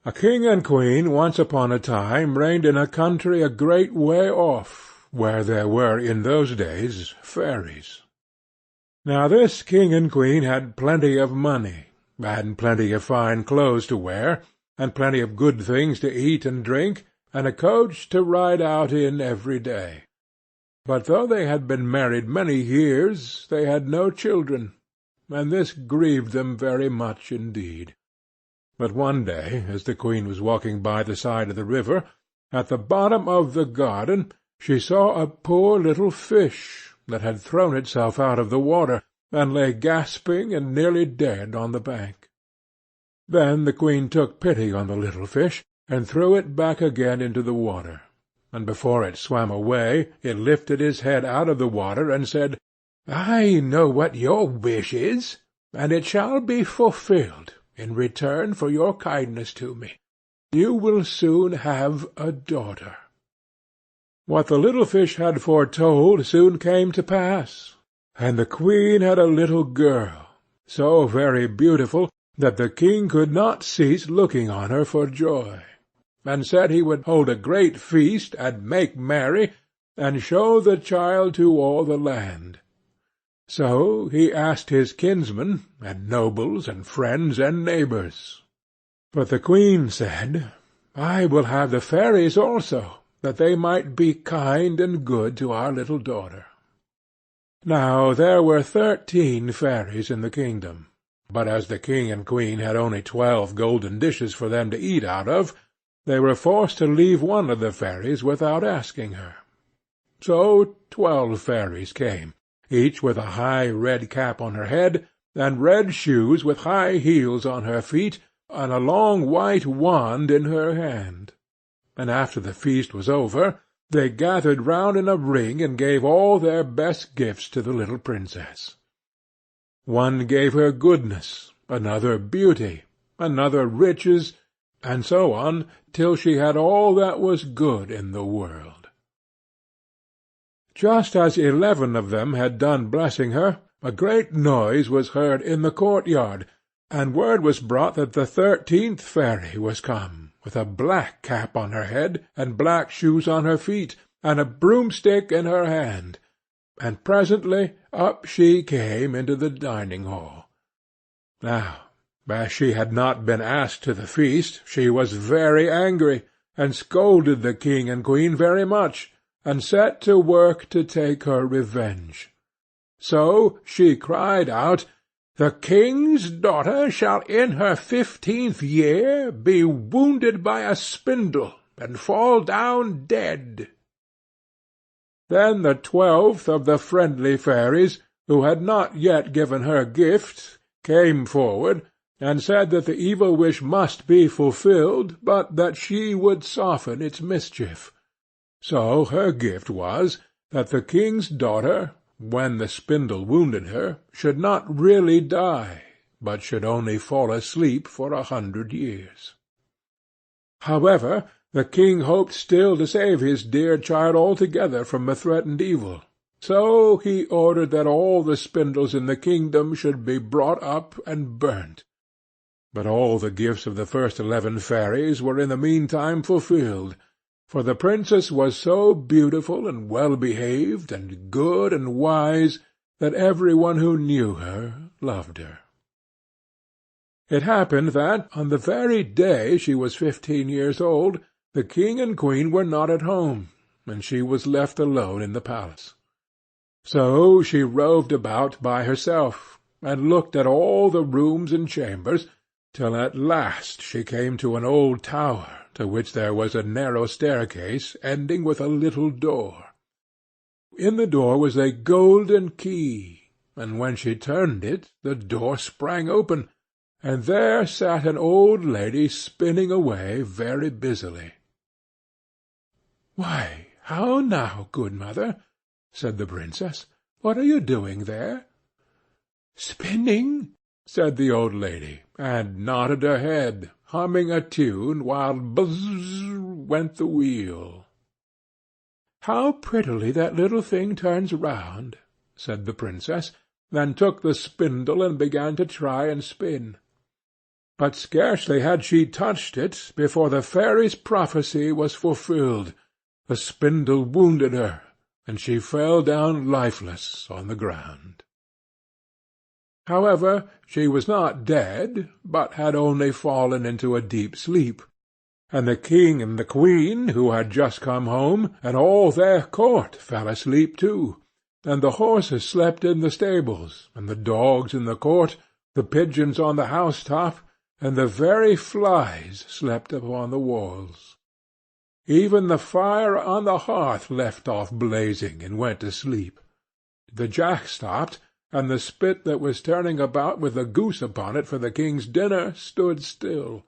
A king and queen once upon a time reigned in a country a great way off, where there were in those days fairies. Now this king and queen had plenty of money, and plenty of fine clothes to wear, and plenty of good things to eat and drink, and a coach to ride out in every day. But though they had been married many years, they had no children, and this grieved them very much indeed. But one day, as the queen was walking by the side of the river, at the bottom of the garden she saw a poor little fish that had thrown itself out of the water, and lay gasping and nearly dead on the bank. Then the queen took pity on the little fish, and threw it back again into the water, and before it swam away it lifted his head out of the water and said, "I know what your wish is, and it shall be fulfilled in return for your kindness to me. You will soon have a daughter." What the little fish had foretold soon came to pass, and the queen had a little girl, so very beautiful that the king could not cease looking on her for joy, and said he would hold a great feast, and make merry, and show the child to all the land. So he asked his kinsmen, and nobles, and friends, and neighbours. But the queen said, "I will have the fairies also, that they might be kind and good to our little daughter." Now there were 13 fairies in the kingdom, but as the king and queen had only 12 golden dishes for them to eat out of, they were forced to leave one of the fairies without asking her. So 12 fairies came, each with a high red cap on her head, and red shoes with high heels on her feet, and a long white wand in her hand. And after the feast was over, they gathered round in a ring and gave all their best gifts to the little princess. One gave her goodness, another beauty, another riches, and so on, till she had all that was good in the world. Just as 11 of them had done blessing her, a great noise was heard in the courtyard, and word was brought that the 13th fairy was come, with a black cap on her head, and black shoes on her feet, and a broomstick in her hand, and presently up she came into the dining-hall. Now, as she had not been asked to the feast, she was very angry, and scolded the king and queen very much, and set to work to take her revenge. So she cried out, "The king's daughter shall in her 15th year be wounded by a spindle, and fall down dead." Then the 12th of the friendly fairies, who had not yet given her gift, came forward, and said that the evil wish must be fulfilled, but that she would soften its mischief. So her gift was, that the king's daughter, when the spindle wounded her, should not really die, but should only fall asleep for 100 years. However, the king hoped still to save his dear child altogether from the threatened evil, so he ordered that all the spindles in the kingdom should be brought up and burnt. But all the gifts of the first 11 fairies were in the meantime fulfilled, for the princess was so beautiful and well-behaved and good and wise that every one who knew her loved her. It happened that, on the very day she was 15 years old, the king and queen were not at home, and she was left alone in the palace. So she roved about by herself, and looked at all the rooms and chambers, till at last she came to an old tower, to which there was a narrow staircase ending with a little door. In the door was a golden key, and when she turned it the door sprang open, and there sat an old lady spinning away very busily. "Why, how now, good mother?" said the princess. "What are you doing there?" "Spinning," said the old lady, and nodded her head, humming a tune, while buzz went the wheel. "How prettily that little thing turns round," said the princess, then took the spindle and began to try and spin. But scarcely had she touched it before the fairy's prophecy was fulfilled. The spindle wounded her, and she fell down lifeless on the ground. However, she was not dead, but had only fallen into a deep sleep, and the king and the queen, who had just come home, and all their court fell asleep too, and the horses slept in the stables, and the dogs in the court, the pigeons on the house-top, and the very flies slept upon the walls. Even the fire on the hearth left off blazing and went to sleep. The jack stopped, and the spit that was turning about with the goose upon it for the king's dinner stood still.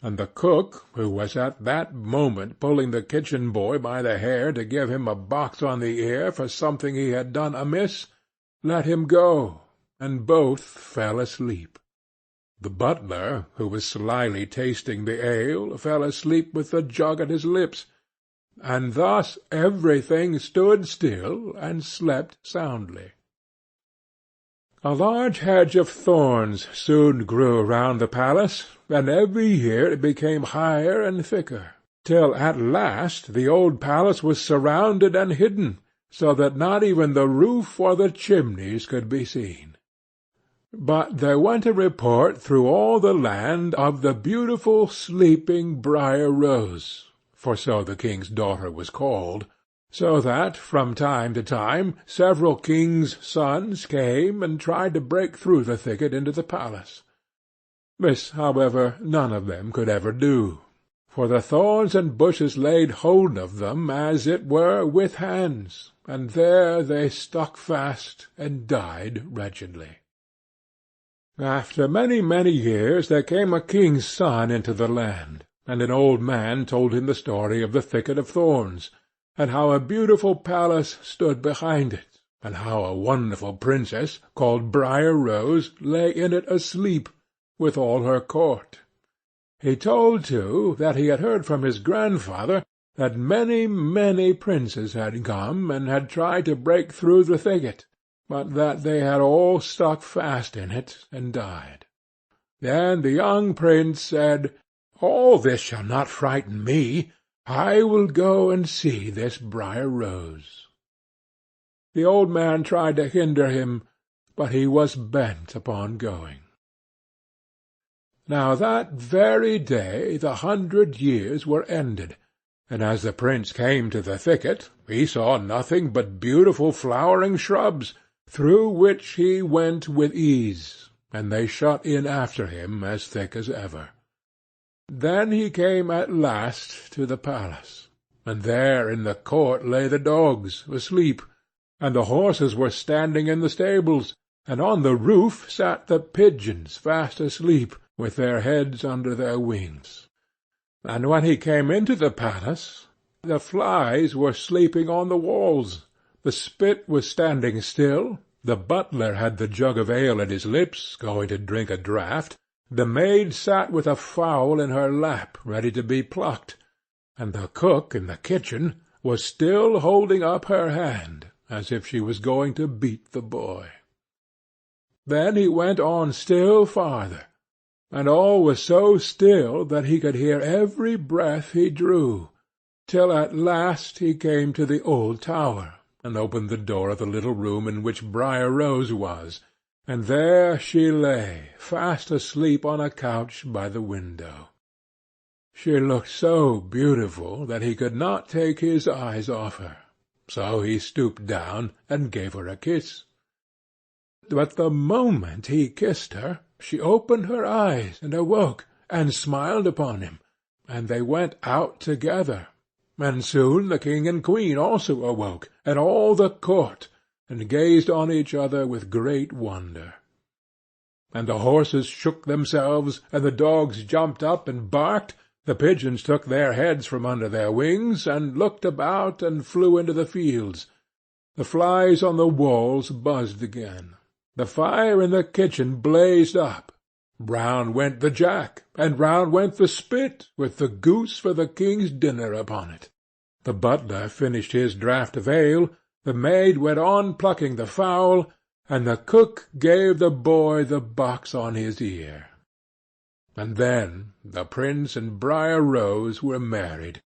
And the cook, who was at that moment pulling the kitchen boy by the hair to give him a box on the ear for something he had done amiss, let him go, and both fell asleep. The butler, who was slyly tasting the ale, fell asleep with the jug at his lips, and thus everything stood still and slept soundly. A large hedge of thorns soon grew round the palace, and every year it became higher and thicker, till at last the old palace was surrounded and hidden, so that not even the roof or the chimneys could be seen. But there went a report through all the land of the beautiful sleeping Briar Rose, for so the king's daughter was called, so that from time to time several kings' sons came and tried to break through the thicket into the palace. This, however, none of them could ever do, for the thorns and bushes laid hold of them, as it were, with hands, and there they stuck fast and died wretchedly. After many, many years there came a king's son into the land, and an old man told him the story of the thicket of thorns, and how a beautiful palace stood behind it, and how a wonderful princess, called Briar Rose, lay in it asleep, with all her court. He told, too, that he had heard from his grandfather that many, many princes had come and had tried to break through the thicket, but that they had all stuck fast in it and died. Then the young prince said, "All this shall not frighten me. I will go and see this Briar Rose." The old man tried to hinder him, but he was bent upon going. Now that very day the 100 years were ended, and as the prince came to the thicket, he saw nothing but beautiful flowering shrubs, through which he went with ease, and they shut in after him as thick as ever. Then he came at last to the palace, and there in the court lay the dogs, asleep, and the horses were standing in the stables, and on the roof sat the pigeons fast asleep, with their heads under their wings. And when he came into the palace, the flies were sleeping on the walls, the spit was standing still, the butler had the jug of ale at his lips, going to drink a draught, the maid sat with a fowl in her lap, ready to be plucked, and the cook in the kitchen was still holding up her hand, as if she was going to beat the boy. Then he went on still farther, and all was so still that he could hear every breath he drew, till at last he came to the old tower, and opened the door of the little room in which Briar Rose was, and there she lay, fast asleep on a couch by the window. She looked so beautiful that he could not take his eyes off her, so he stooped down and gave her a kiss. But the moment he kissed her, she opened her eyes and awoke, and smiled upon him, and they went out together, and soon the king and queen also awoke, and all the court, and gazed on each other with great wonder. And the horses shook themselves, and the dogs jumped up and barked, the pigeons took their heads from under their wings, and looked about, and flew into the fields. The flies on the walls buzzed again. The fire in the kitchen blazed up. Round went the jack, and round went the spit, with the goose for the king's dinner upon it. The butler finished his draught of ale, the maid went on plucking the fowl, and the cook gave the boy the box on his ear. And then the Prince and Briar Rose were married,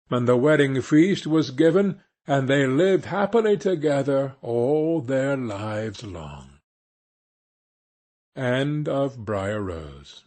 and the wedding feast was given, and they lived happily together all their lives long. End of Briar Rose.